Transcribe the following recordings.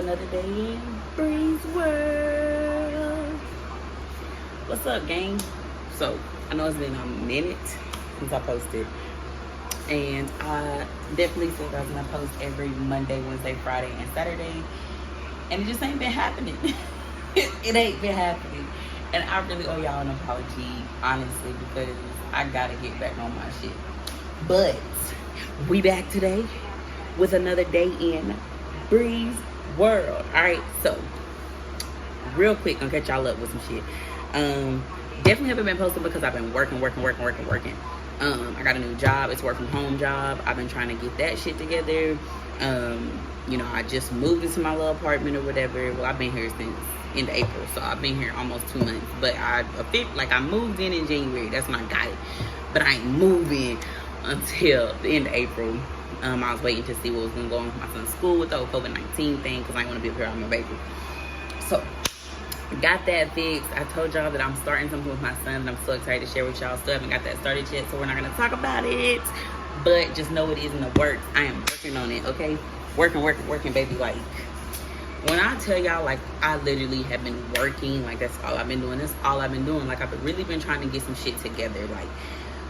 another day in Bree's World. What's up, gang? So, I know it's been a minute since I posted. And I definitely said I was going to post every Monday, Wednesday, Friday, and Saturday. And it just ain't been happening. It ain't been happening. And I really owe y'all an apology, honestly, because I got to get back on my shit. But we back today with another day in Bree's World. Alright, so real quick, gonna catch y'all up with some shit. Definitely haven't been posting because I've been working. I got a new job. It's a work from home job. I've been trying to get that shit together. You know, I just moved into my little apartment or whatever. Well, I've been here since end of April, so I've been here almost 2 months. But I moved in January. That's when I got it. But I ain't moving until the end of April. I was waiting to see what was gonna go on with my son's school with the whole COVID-19 thing because I didn't want to be up here on my baby. So got that fixed. I told y'all that I'm starting something with my son and I'm so excited to share with y'all. Still haven't got that started yet, so we're not gonna talk about it. But just know it is in the works. I am working on it, okay? Working, baby. Like, when I tell y'all, like, I literally have been working, like, that's all I've been doing. That's all I've been doing. Like, I've really been trying to get some shit together, like,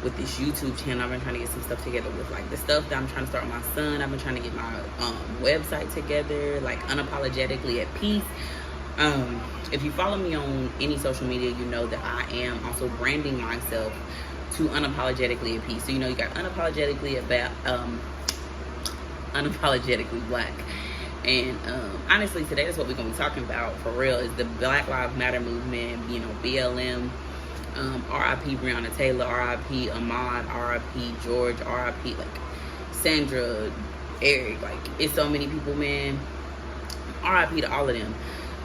with this YouTube channel. I've been trying to get some stuff together with, like, the stuff that I'm trying to start with my son. I've been trying to get my website together, like, unapologetically at peace. If you follow me on any social media, you know that I am also branding myself to unapologetically at peace. So, you know, you got unapologetically about, unapologetically black. And honestly, today is what we're gonna be talking about for real, is the Black Lives Matter movement, you know, BLM, RIP Breonna Taylor, RIP Ahmaud, RIP George, RIP like Sandra, Eric, like it's so many people, man. RIP to all of them.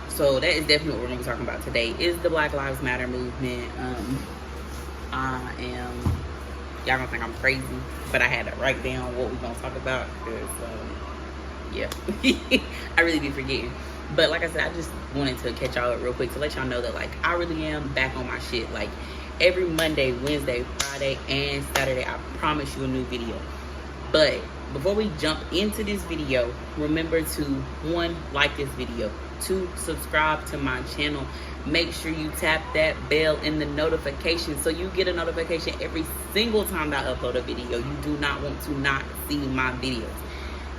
So that is definitely what we're gonna be talking about today, is the Black Lives Matter movement. Y'all gonna think I'm crazy, but I had to write down what we're gonna talk about because yeah, I really be forgetting. But like I said, I just wanted to catch y'all up real quick to let y'all know that, like, I really am back on my shit. Like, every Monday, Wednesday, Friday, and Saturday, I promise you a new video. But before we jump into this video, remember to, 1, like this video, 2, subscribe to my channel. Make sure you tap that bell in the notification so you get a notification every single time that I upload a video. You do not want to not see my videos.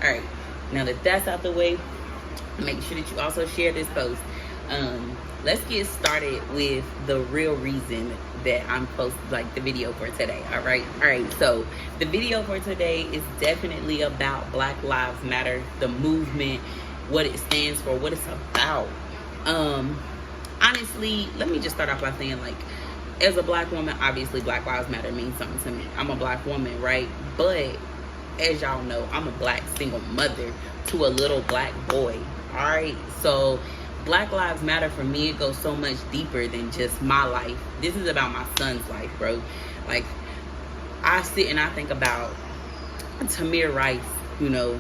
All right. Now that that's out the way, make sure that you also share this post. Let's get started with the real reason that I'm posting, like, the video for today. All right. So the video for today is definitely about Black Lives Matter, the movement, what it stands for, what it's about. Honestly, let me just start off by saying, like, as a black woman, obviously Black Lives Matter means something to me. I'm a black woman, right? But as y'all know, I'm a black single mother to a little black boy. All right, so Black Lives Matter for me, it goes so much deeper than just my life. This is about my son's life, bro. Like, I sit and I think about Tamir Rice, you know,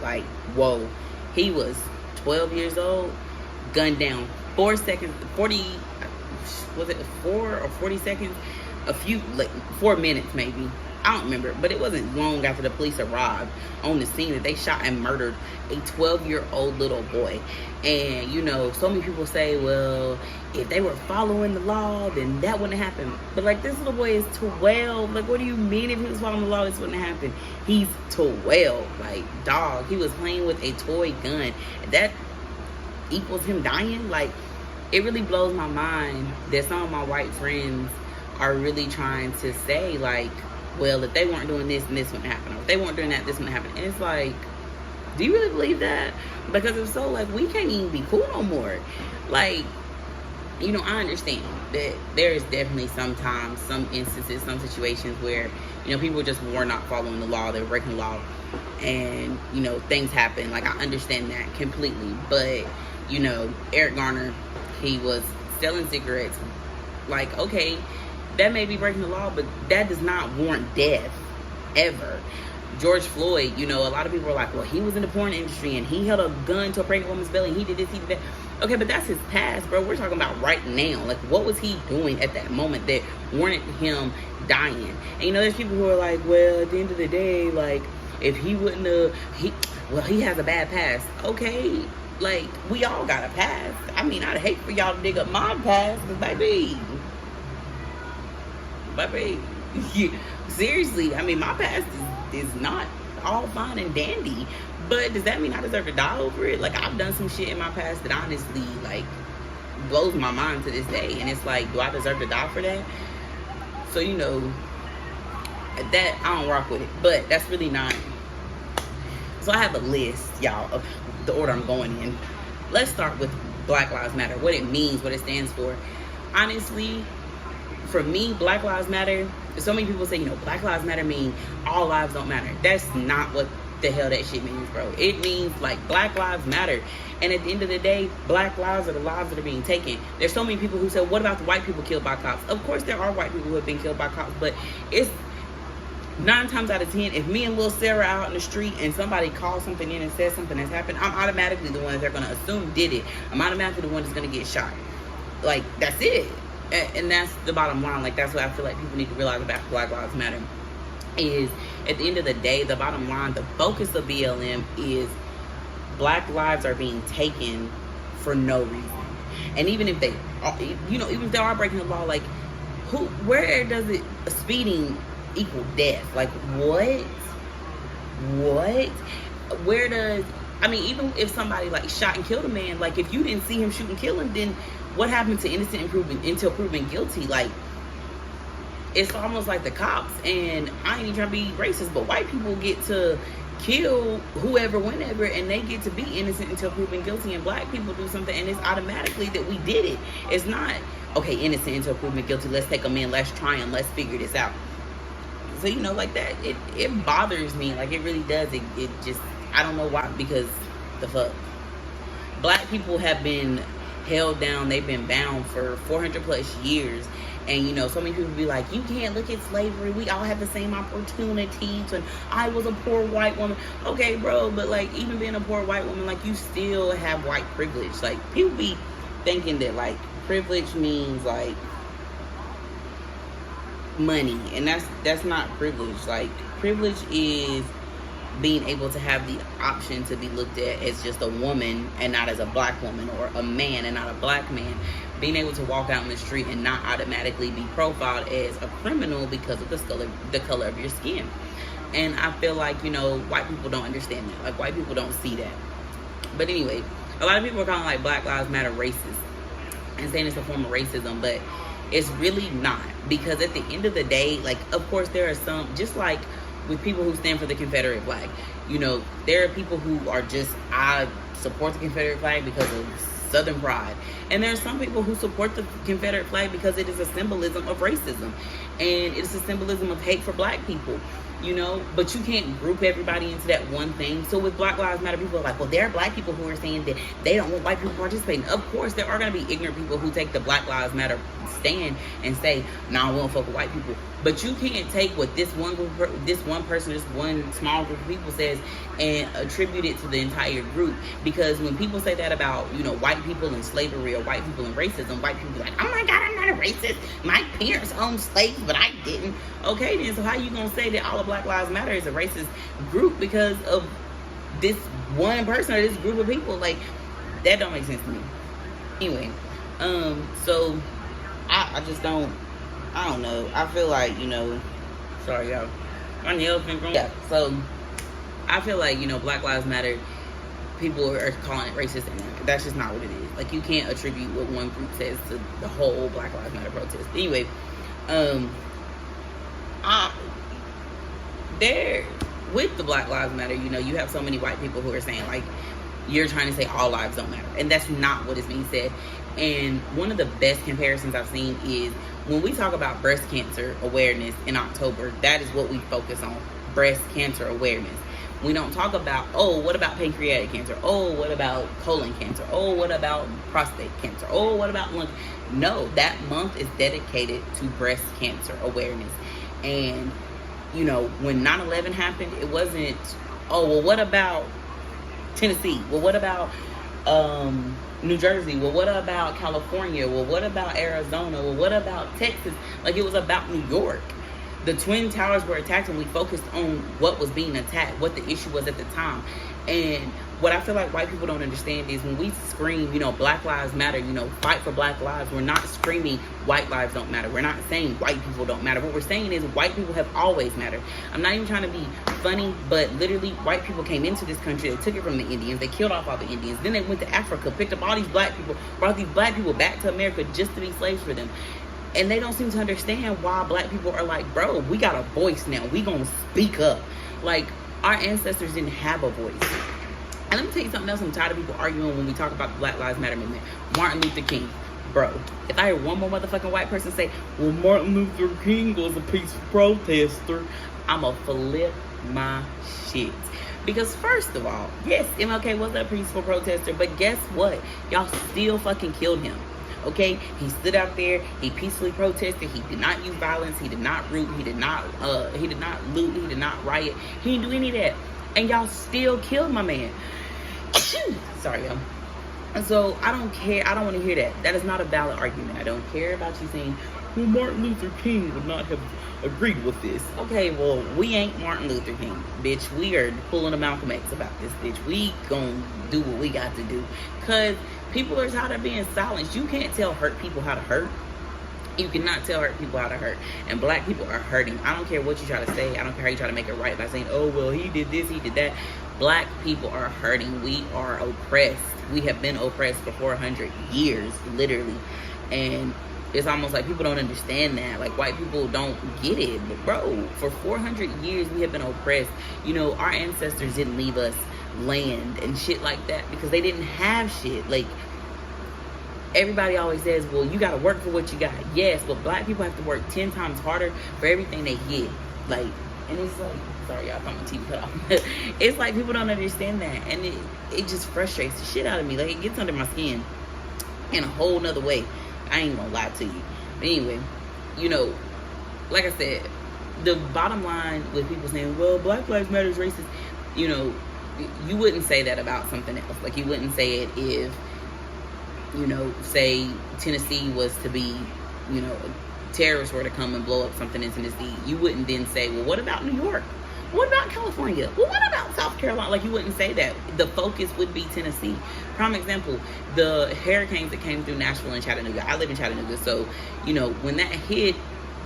like, whoa, he was 12 years old, gunned down 4 seconds, 40, was it 4 or 40 seconds? A few, like 4 minutes maybe. I don't remember, but it wasn't long after the police arrived on the scene that they shot and murdered a 12-year-old little boy. And, you know, so many people say, well, if they were following the law, then that wouldn't happen. But, like, this little boy is 12. Like, what do you mean if he was following the law, this wouldn't happen? He's 12. Like, dog, he was playing with a toy gun. That equals him dying? Like, it really blows my mind that some of my white friends are really trying to say, like, well, if they weren't doing this, then this wouldn't happen. Or if they weren't doing that, this wouldn't happen. And it's like, do you really believe that? Because if so, like, we can't even be cool no more. Like, you know, I understand that there is definitely sometimes, some instances, some situations where, you know, people just were not following the law. They're breaking the law. And, you know, things happen. Like, I understand that completely. But, you know, Eric Garner, he was selling cigarettes. Like, okay, that may be breaking the law, but that does not warrant death, ever. George Floyd, you know, a lot of people are like, well, he was in the porn industry and he held a gun to a pregnant woman's belly and he did this, he did that. Okay, but that's his past, bro. We're talking about right now. Like, what was he doing at that moment that warranted him dying? And, you know, there's people who are like, well, at the end of the day, like, if he wouldn't have, he has a bad past. Okay, Like, we all got a past. I mean, I'd hate for y'all to dig up my past, but baby, seriously, I mean, my past is not all fine and dandy, but does that mean I deserve to die over it? Like, I've done some shit in my past that honestly, like, blows my mind to this day, and it's like, do I deserve to die for that? So, you know, that, I don't rock with it, but that's really not. So I have a list, y'all, of the order I'm going in. Let's start with Black Lives Matter, what it means, what it stands for. Honestly, for me, Black Lives Matter, so many people say, you know, Black Lives Matter mean all lives don't matter. That's not what the hell that shit means, bro. It means, like, Black Lives Matter. And at the end of the day, Black lives are the lives that are being taken. There's so many people who say, what about the white people killed by cops? Of course there are white people who have been killed by cops, but it's 9 times out of 10, if me and Lil Sarah are out in the street and somebody calls something in and says something has happened, I'm automatically the one that they're going to assume did it. I'm automatically the one that's going to get shot. Like, that's it. And that's the bottom line. Like, that's what I feel like people need to realize about Black Lives Matter. Is, at the end of the day, the bottom line, the focus of BLM is Black lives are being taken for no reason. And even if they, you know, even if they are breaking the law, like, where does it, speeding equal death? Like, what? Where does, I mean, even if somebody, like, shot and killed a man, like, if you didn't see him shoot and kill him, then what happened to innocent until proven guilty? Like, it's almost like the cops, and I ain't even trying to be racist, but white people get to kill whoever, whenever, and they get to be innocent until proven guilty, and black people do something, and it's automatically that we did it. It's not, okay, innocent until proven guilty, let's take them in, let's try and let's figure this out. So, you know, like that, it bothers me, like, it really does. It just, I don't know why, because the fuck. Black people have been held down, they've been bound for 400 plus years. And, you know, so many people be like, you can't look at slavery, we all have the same opportunities, and I was a poor white woman. Okay, bro, but, like, even being a poor white woman, like, you still have white privilege. Like, people be thinking that, like, privilege means, like, money, and that's not privilege. Like, privilege is being able to have the option to be looked at as just a woman and not as a black woman, or a man and not a black man. Being able to walk out in the street and not automatically be profiled as a criminal because of the color of your skin. And I feel like, you know, white people don't understand that. Like, white people don't see that. But anyway, a lot of people are calling, like, Black Lives Matter racist and saying it's a form of racism, but it's really not. Because at the end of the day, like, of course there are some, just like with people who stand for the Confederate flag, you know, there are people who are just, I support the Confederate flag because of Southern pride. And there are some people who support the Confederate flag because it is a symbolism of racism, and it's a symbolism of hate for black people, you know. But you can't group everybody into that one thing. So with Black Lives Matter, people are like, well, there are black people who are saying that they don't want white people participating. Of course there are going to be ignorant people who take the Black Lives Matter stand and say, nah, we won't fuck with white people. But you can't take what this one group, this one person, this one small group of people says and attribute it to the entire group. Because when people say that about, you know, white people and slavery or white people and racism, white people be like, oh my God, I'm not a racist. My parents owned slaves, but I didn't. Okay, then, so how you gonna say that all of Black Lives Matter is a racist group because of this one person or this group of people? Like, that don't make sense to me. Anyway, so I just don't, I don't know. I feel like, you know, sorry y'all, my nails been grown. Yeah, so I feel like, you know, Black Lives Matter, people are calling it racist, and that's just not what it is. Like, you can't attribute what one group says to the whole Black Lives Matter protest. Anyway, there, with the Black Lives Matter, you know, you have so many white people who are saying, like, you're trying to say all lives don't matter, and that's not what is being said. And one of the best comparisons I've seen is when we talk about breast cancer awareness in October, that is what we focus on, breast cancer awareness. We don't talk about, oh, what about pancreatic cancer? Oh, what about colon cancer? Oh, what about prostate cancer? Oh, what about lung? No, that month is dedicated to breast cancer awareness. And, you know, when 9/11 happened, it wasn't, oh, well, what about Tennessee? Well, what about New Jersey? Well, what about California? Well, what about Arizona? Well, what about Texas? Like, it was about New York. The Twin Towers were attacked, and we focused on what was being attacked, what the issue was at the time. And what I feel like white people don't understand is when we scream, Black Lives Matter, fight for Black lives, we're not screaming white lives don't matter. We're not saying white people don't matter. What we're saying is white people have always mattered. I'm not even trying to be funny, but literally white people came into this country. They took it from the Indians. They killed off all the Indians. Then they went to Africa, picked up all these black people, brought these black people back to America just to be slaves for them. And they don't seem to understand why black people are like, bro, we got a voice now. We gonna speak up. Like, our ancestors didn't have a voice. And let me tell you something else I'm tired of people arguing when we talk about the Black Lives Matter movement. Martin Luther King. Bro, if I hear one more motherfucking white person say, well, Martin Luther King was a peaceful protester, I'ma flip my shit. Because first of all, yes, MLK was a peaceful protester, but guess what? Y'all still fucking killed him. Okay, he stood out there, he peacefully protested, he did not use violence, he did not root, he did not loot, he did not riot, he didn't do any of that. And y'all still killed my man. Sorry, y'all. And so I don't care. I don't want to hear that. That is not a valid argument. I don't care about you saying, well, Martin Luther King would not have agreed with this. Okay, well, we ain't Martin Luther King, bitch. We are pulling a Malcolm X about this, bitch. We gonna do what we got to do. Because people are tired of being silenced. You can't tell hurt people how to hurt. You cannot tell hurt people how to hurt. And black people are hurting. I don't care what you try to say. I don't care how you try to make it right by saying, oh, well, he did this, he did that. Black people are hurting. We are oppressed. We have been oppressed for 400 years, literally. And it's almost like people don't understand that. Like, white people don't get it. But bro, for 400 years, we have been oppressed. Our ancestors didn't leave us land and shit like that because they didn't have shit. Like, everybody always says, well, you got to work for what you got. Yes, but black people have to work 10 times harder for everything they get. Like, and it's like, sorry, y'all, my TV cut off. It's like people don't understand that. And it just frustrates the shit out of me. Like, it gets under my skin in a whole nother way. I ain't gonna lie to you. But anyway, like I said, the bottom line with people saying, well, Black Lives Matter is racist, you wouldn't say that about something else. Like, you wouldn't say it if, say Tennessee was to be, terrorists were to come and blow up something in Tennessee. You wouldn't then say, well, what about New York? What about California? Well, what about South Carolina? Like, you wouldn't say that. The focus would be Tennessee. Prime example, the hurricanes that came through Nashville and Chattanooga. I live in Chattanooga, so, when that hit,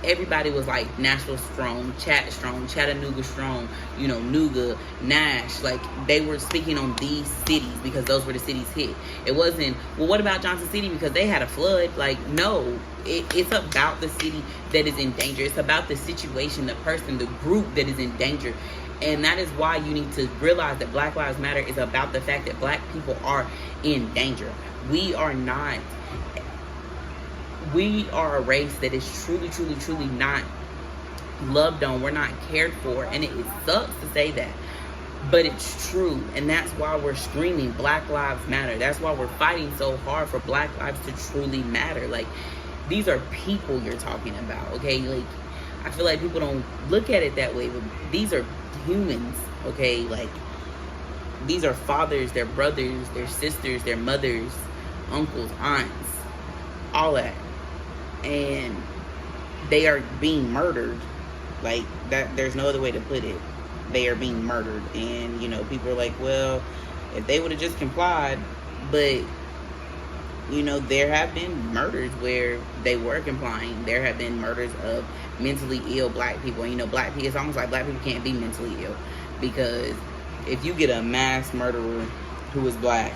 everybody was like, Nashville strong, Chat strong, Chattanooga strong, Nooga, Nash. Like, they were speaking on these cities because those were the cities hit. It wasn't, well, what about Johnson City because they had a flood? Like, no. It's about the city that is in danger. It's about the situation, the person, the group that is in danger. And that is why you need to realize that Black Lives Matter is about the fact that black people are in danger. We are a race that is truly, truly, truly not loved on. We're not cared for. And it sucks to say that, but it's true. And that's why we're screaming Black Lives Matter. That's why we're fighting so hard for black lives to truly matter. Like, these are people you're talking about, okay? Like, I feel like people don't look at it that way, but these are humans, okay? Like, these are fathers, their brothers, their sisters, their mothers, uncles, aunts, all that. And they are being murdered. Like, that, there's no other way to put it. They are being murdered. And, people are like, well, if they would have just complied, but there have been murders where they were complying. There have been murders of mentally ill black people. And, black people, it's almost like black people can't be mentally ill. Because if you get a mass murderer who is black,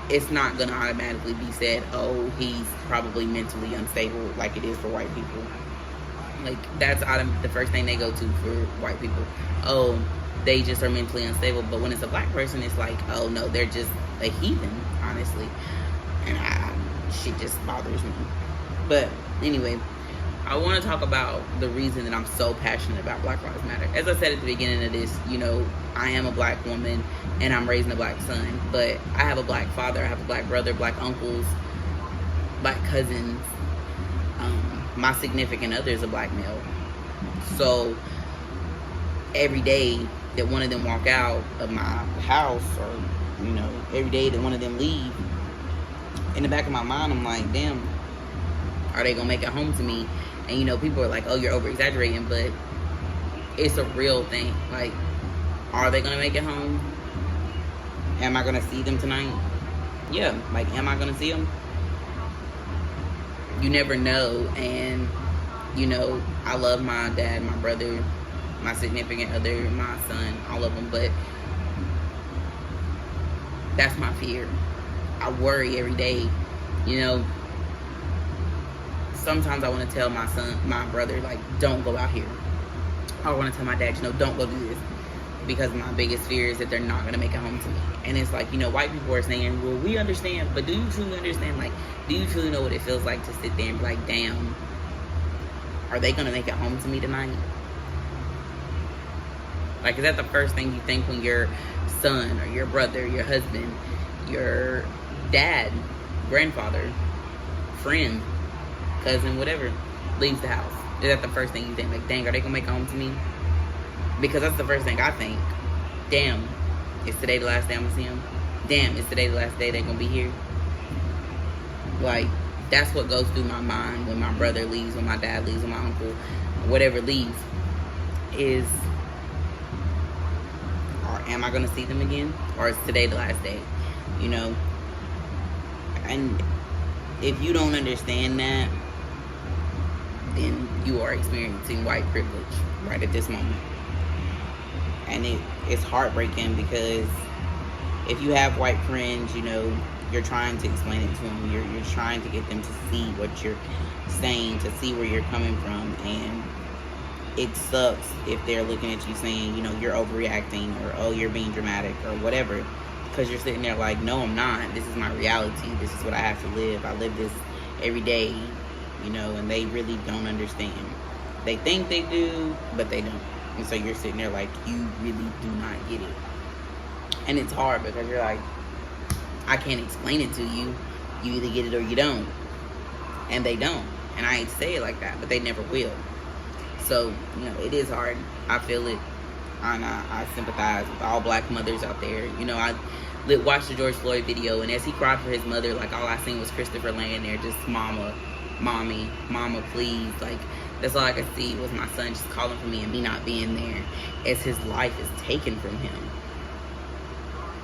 it's not going to automatically be said, oh, he's probably mentally unstable like it is for white people. Like, that's the first thing they go to for white people. Oh, they just are mentally unstable. But when it's a black person, it's like, oh, no, they're just a heathen, honestly. And shit just bothers me. But anyway, I want to talk about the reason that I'm so passionate about Black Lives Matter. As I said at the beginning of this, I am a black woman and I'm raising a black son. But I have a black father, I have a black brother, black uncles, black cousins. My significant other is a black male. So every day that one of them walk out of my house, or every day that one of them leave, in the back of my mind I'm like, damn, are they gonna make it home to me? And people are like, oh, you're over exaggerating, but it's a real thing. Like, Are they gonna make it home? Am I gonna see them tonight? Yeah, like, am I gonna see them? You never know. And you know, I love my dad, my brother, my significant other, my son, all of them, but that's my fear. I worry every day. You know, sometimes I want to tell my son, my brother, like, don't go out here. I want to tell my dad, you know, don't go do this, because my biggest fear is that they're not going to make it home to me. And it's like, you know, white people are saying, well, we understand, but do you truly understand? Like, do you truly know what it feels like to sit there and be like, damn, are they going to make it home to me tonight? Like, is that the first thing you think when your son or your brother, your husband, your dad, grandfather, friend, cousin, whatever, leaves the house? Is that the first thing you think? Like, dang, are they going to make it home to me? Because that's the first thing I think. Damn, is today the last day I'm going to see them? Damn, is today the last day they're going to be here? Like, that's what goes through my mind when my brother leaves, when my dad leaves, when my uncle, whatever leaves, is, or am I going to see them again? Or is today the last day? You know? And if you don't understand that, then you are experiencing white privilege right at this moment. And it's heartbreaking, because if you have white friends, you know, you're trying to explain it to them. You're trying to get them to see what you're saying, to see where you're coming from. And it sucks if they're looking at you saying, you know, you're overreacting, or, oh, you're being dramatic, or whatever. Because you're sitting there like, no, I'm not. This is my reality. This is what I have to live. I live this every day, you know, and they really don't understand. They think they do, but they don't. And so you're sitting there like, you really do not get it. And it's hard, because you're like, I can't explain it to you. You either get it or you don't. And they don't. And I hate to say it like that, but they never will. So, you know, it is hard. I feel it. And I sympathize with all black mothers out there. You know, I watched the George Floyd video, and as he cried for his mother, like, all I seen was Christopher laying there, just, mama, mommy, mama, please. Like, that's all I could see was my son just calling for me, and me not being there as his life is taken from him.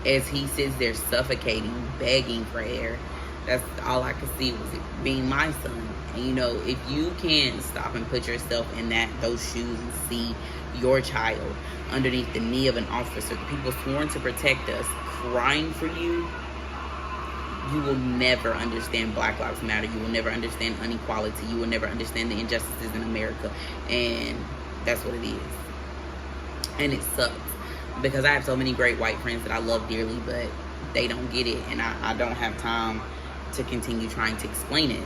As he sits there suffocating, begging for air. That's all I could see was it being my son. And, you know, if you can't stop and put yourself in those shoes and see your child underneath the knee of an officer, the people sworn to protect us, crying for you, you will never understand Black Lives Matter. You will never understand inequality. You will never understand the injustices in America. And that's what it is. And it sucks, because I have so many great white friends that I love dearly, but they don't get it. And I don't have time to continue trying to explain it,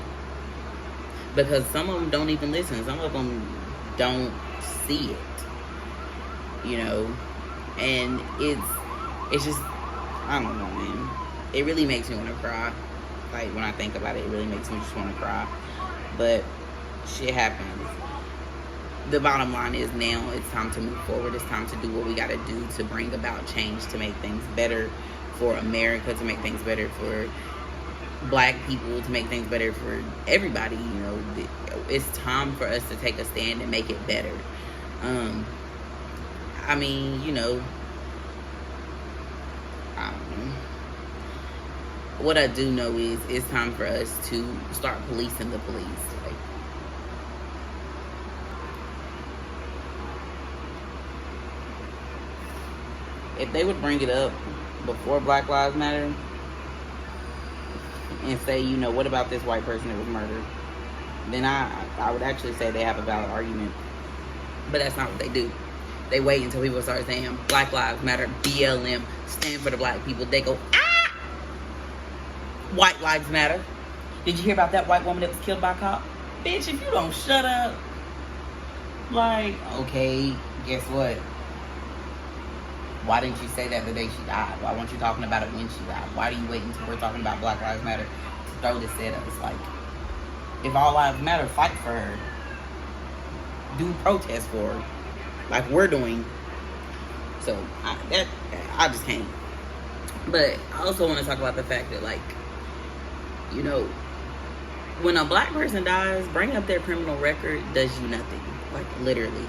because some of them don't even listen. Some of them don't see it, you know. And it's just, I don't know, man. It really makes me want to cry. Like, when I think about it, it really makes me just want to cry. But shit happens. The bottom line is, now it's time to move forward. It's time to do what we got to do to bring about change, to make things better for America, to make things better for black people, to make things better for everybody. You know, it's time for us to take a stand and make it better. I mean, you know, I don't know. What I do know is it's time for us to start policing the police. Like, if they would bring it up before Black Lives Matter and say, you know, what about this white person that was murdered, then I would actually say they have a valid argument. But that's not what they do. They wait until people start saying Black Lives Matter, BLM, stand for the black people. They go, ah! White lives matter. Did you hear about that white woman that was killed by a cop? Bitch, if you don't shut up. Like, okay, guess what? Why didn't you say that the day she died? Why weren't you talking about it when she died? Why do you wait until we're talking about Black Lives Matter to throw this at us? Like, if all lives matter, fight for her. Do protest for her. Like we're doing. So, I just can't. But I also want to talk about the fact that, like, you know, when a black person dies, bringing up their criminal record does you nothing. Like, literally.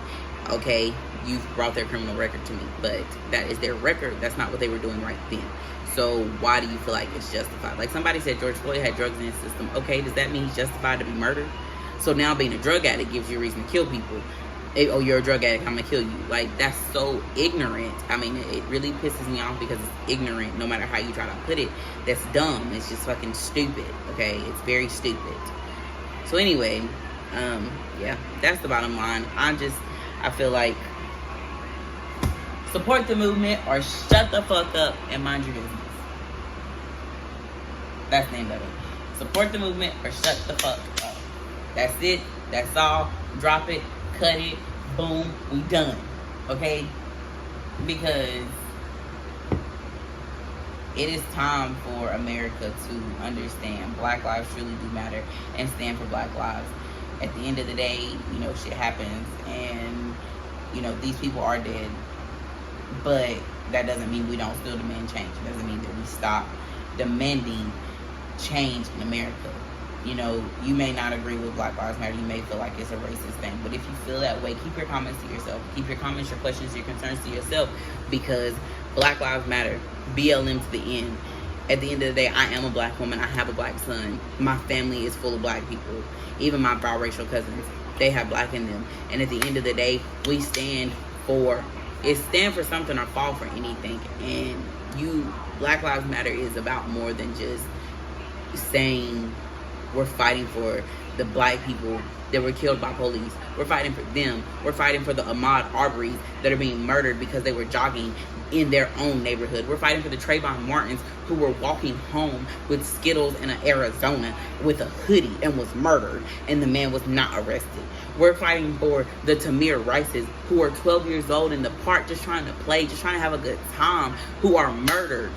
Okay, you've brought their criminal record to me, but that is their record. That's not what they were doing right then. So why do you feel like it's justified? Like somebody said George Floyd had drugs in his system. Okay, does that mean he's justified to be murdered? So now being a drug addict gives you a reason to kill people. Oh, you're a drug addict, I'm gonna kill you. Like, that's so ignorant. I mean, it really pisses me off because it's ignorant no matter how you try to put it. That's dumb. It's just fucking stupid, okay? It's very stupid. So anyway, yeah, that's the bottom line. I feel like support the movement or shut the fuck up and mind your business. That's the name of it. Support the movement or shut the fuck up. That's it. That's all. Drop it. Cut it. Boom. We done. Okay? Because it is time for America to understand Black lives truly do matter and stand for Black lives. At the end of the day, you know, shit happens and, you know, these people are dead. But that doesn't mean we don't still demand change. It doesn't mean that we stop demanding change in America. You know, you may not agree with Black Lives Matter. You may feel like it's a racist thing. But if you feel that way, keep your comments to yourself. Keep your comments, your questions, your concerns to yourself. Because Black Lives Matter. BLM to the end. At the end of the day, I am a Black woman. I have a Black son. My family is full of Black people. Even my biracial cousins, they have Black in them. And at the end of the day, we stand for something or fall for anything. And Black Lives Matter is about more than just saying we're fighting for the Black people that were killed by police. We're fighting for them. We're fighting for the Ahmaud Arbery's that are being murdered because they were jogging in their own neighborhood. We're fighting for the Trayvon Martins who were walking home with Skittles in Arizona with a hoodie and was murdered, and the man was not arrested. We're fighting for the Tamir Rices who are 12 years old in the park just trying to play, just trying to have a good time, who are murdered.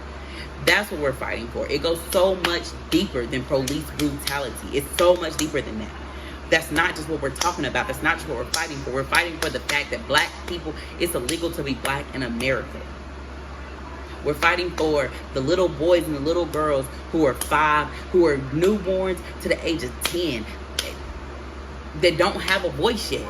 That's what we're fighting for. It goes so much deeper than police brutality. It's so much deeper than that. That's not just what we're talking about. That's not just what we're fighting for. We're fighting for the fact that Black people, it's illegal to be Black in America. We're fighting for the little boys and the little girls who are 5, who are newborns to the age of 10, that don't have a voice yet.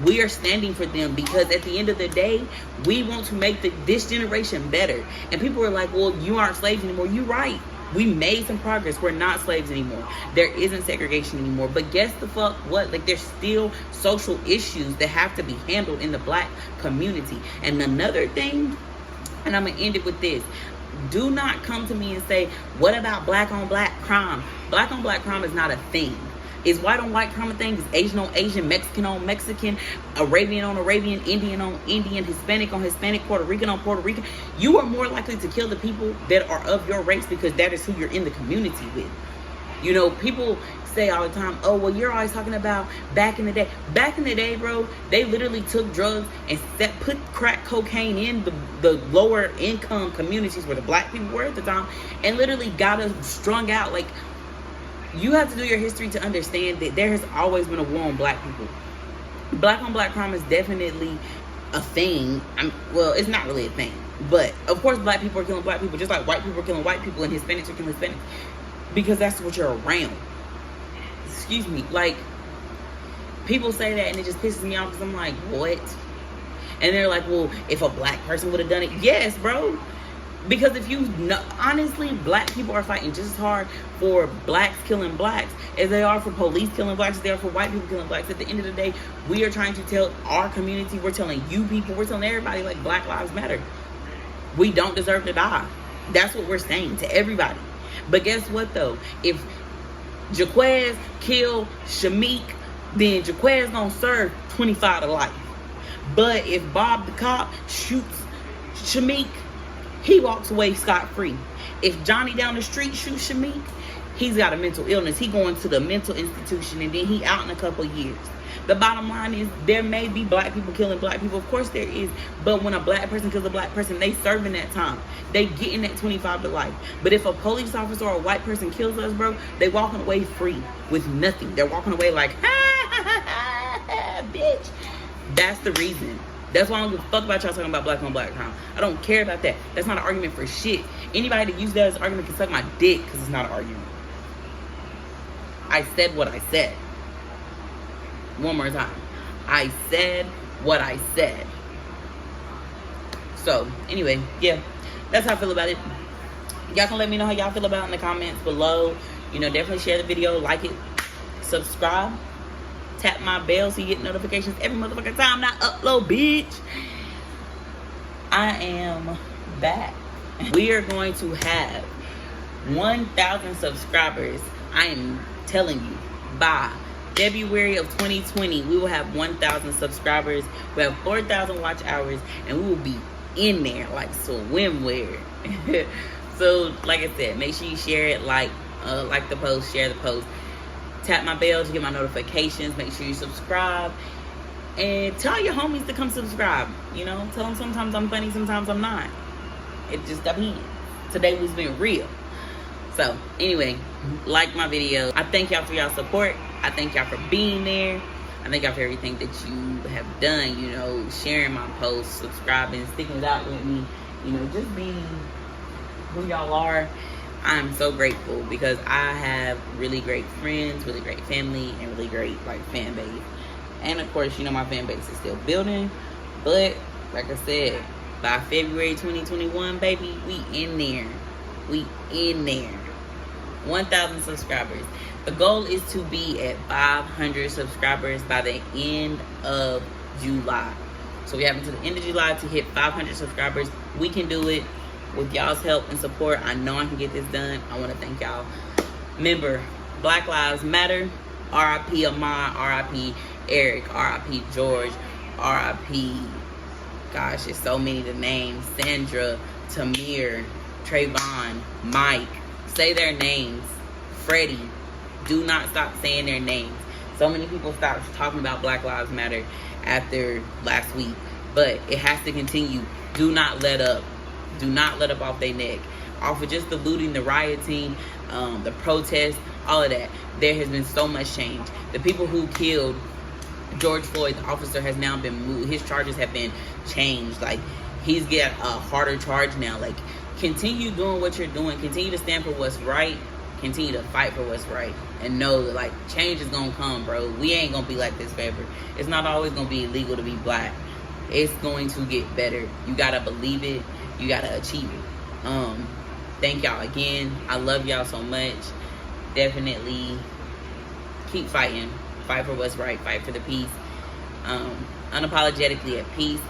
We are standing for them because at the end of the day, we want to make this generation better. And people are like, well, you aren't slaves anymore. You're right. We made some progress. We're not slaves anymore. There isn't segregation anymore. But guess the fuck what? Like, there's still social issues that have to be handled in the Black community. And another thing, and I'm going to end it with this. Do not come to me and say, what about Black on Black crime? Black on Black crime is not a thing. Is white on white crime a thing? Is Asian on Asian, Mexican on Mexican, Arabian on Arabian, Indian on Indian, Hispanic on Hispanic, Puerto Rican on Puerto Rican? You are more likely to kill the people that are of your race because that is who you're in the community with. You know, people say all the time, oh, well, you're always talking about back in the day. Back in the day, bro, they literally took drugs and put crack cocaine in the lower income communities where the Black people were at the time and literally got us strung out. Like, you have to do your history to understand that there has always been a war on Black people. Black on Black crime is definitely a thing. Well, it's not really a thing. But, of course, Black people are killing Black people just like white people are killing white people and Hispanics are killing Hispanics. Because that's what you're around. Excuse me. Like, people say that and it just pisses me off because I'm like, what? And they're like, well, if a Black person would have done it. Yes, bro. Because if you know, honestly, Black people are fighting just as hard for Blacks killing Blacks as they are for police killing Blacks, as they are for white people killing Blacks. At the end of the day, we are trying to tell our community, we're telling you people, we're telling everybody, like, Black lives matter. We don't deserve to die. That's what we're saying to everybody. But guess what, though? If Jaquez killed Shamik, then Jaquez gonna serve 25 to life. But if Bob the cop shoots Shamik, he walks away scot-free. If Johnny down the street shoots Shamik, he's got a mental illness. He going to the mental institution and then he out in a couple of years. The bottom line is there may be Black people killing Black people. Of course there is. But when a Black person kills a Black person, they serving that time. They getting that 25 to life. But if a police officer or a white person kills us, bro, they walking away free with nothing. They're walking away like, ha, ha, ha, ha, bitch. That's the reason. That's why I don't give a fuck about y'all talking about Black on Black crime. I don't care about that. That's not an argument for shit. Anybody that uses that as an argument can suck my dick because it's not an argument. I said what I said. One more time. I said what I said. So anyway, yeah, that's how I feel about it. Y'all can let me know how y'all feel about it in the comments below. You know, definitely share the video, like it, subscribe, tap my bell so you get notifications every motherfucking time I upload, bitch. I am back. We are going to have 1,000 subscribers. I am telling you, by February of 2020, we will have 1,000 subscribers. We have 4,000 watch hours, and we will be in there like swimwear. So, like I said, make sure you share it, like the post, share the post, tap my bell to get my notifications. Make sure you subscribe, and tell your homies to come subscribe. You know, tell them sometimes I'm funny, sometimes I'm not. It just depends. Today was been real. So anyway, like my video. I thank y'all for y'all support. I thank y'all for being there. I thank y'all for everything that you have done, you know, sharing my posts, subscribing, sticking it out with me, you know, just being who y'all are. I'm so grateful because I have really great friends, really great family, and really great like fan base. And of course, you know, my fan base is still building, but like I said, by February 2021, baby, we in there. We in there. 1,000 subscribers. The goal is to be at 500 subscribers by the end of July. So we have until the end of July to hit 500 subscribers. We can do it with y'all's help and support. I know I can get this done. I want to thank y'all. Remember, Black Lives Matter. R.I.P. Ahmaud, R.I.P. Eric, R.I.P. George, R.I.P. Gosh, it's so many to name. Sandra, Tamir, Trayvon, Mike. Say their names. Freddie. Do not stop saying their names. So many people stopped talking about Black Lives Matter after last week, but it has to continue. Do not let up. Do not let up off their neck. Off of just the looting, the rioting, the protests, all of that. There has been so much change. The people who killed George Floyd, the officer, has now been moved. His charges have been changed. Like, he's got a harder charge now. Like, continue doing what you're doing. Continue to stand for what's right. Continue to fight for what's right. And know that, like, change is going to come, bro. We ain't going to be like this forever. It's not always going to be illegal to be black. It's going to get better. You got to believe it. You got to achieve it. Thank y'all again. I love y'all so much. Definitely keep fighting. Fight for what's right. Fight for the peace. Unapologetically at peace.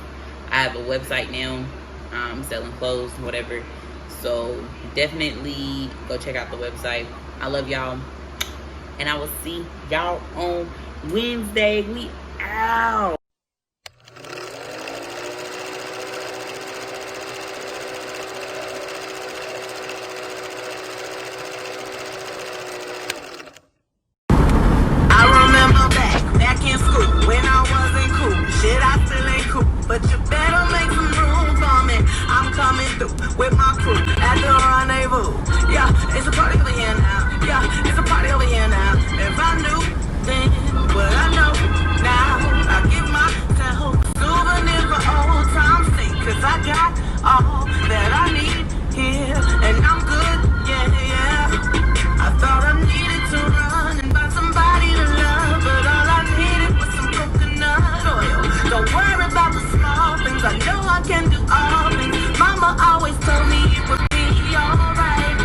I have a website now. I'm selling clothes, whatever. So definitely go check out the website. I love y'all. And I will see y'all on Wednesday. We out. But you better make some room for me. I'm coming through with my crew at the rendezvous. Yeah, it's a party over here now. Yeah, it's a party over here now. If I knew then what I know now, I give myself souvenir for old time's sake. Cause I got all that I need here. And I'm good, yeah, yeah. I thought I needed to run and find somebody to love, but all I needed was some coconut oil. Don't worry about the small things, I know I can do all things. Mama always told me it would be alright.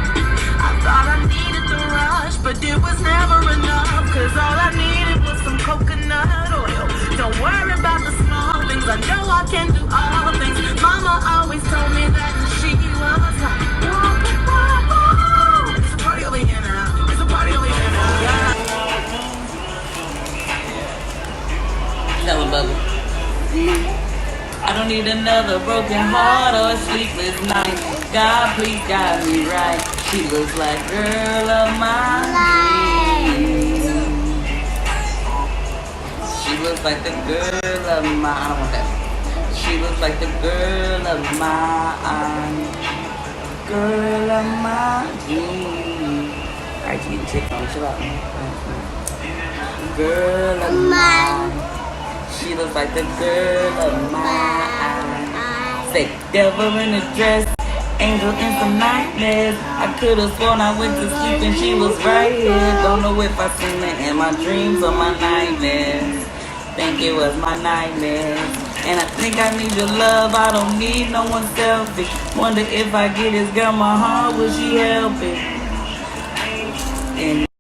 I thought I needed the rush, but it was never enough. Cause all I needed was some coconut oil. Don't worry about the small things, I know I can do all things. Mama always told me that, and she was like, whoa. It's a party over here now. It's a party over here now. Tell him, Bubba. I don't need another broken heart or a sleepless night. God, please guide me right. She looks like girl of my dreams. She looks like the girl of my... I don't want that. She looks like the girl of my... Girl of my dreams. Alright, you need to check on. Chill out. Girl of mine. She looks like the girl of my eyes. Say, devil in a dress, angel in some nightmares. I could have sworn I went to sleep and she was right here. Don't know if I seen her in my dreams or my nightmares. think it was my nightmare. And I think I need your love, I don't need no one selfish. Wonder if I get this girl my heart, will she help it? And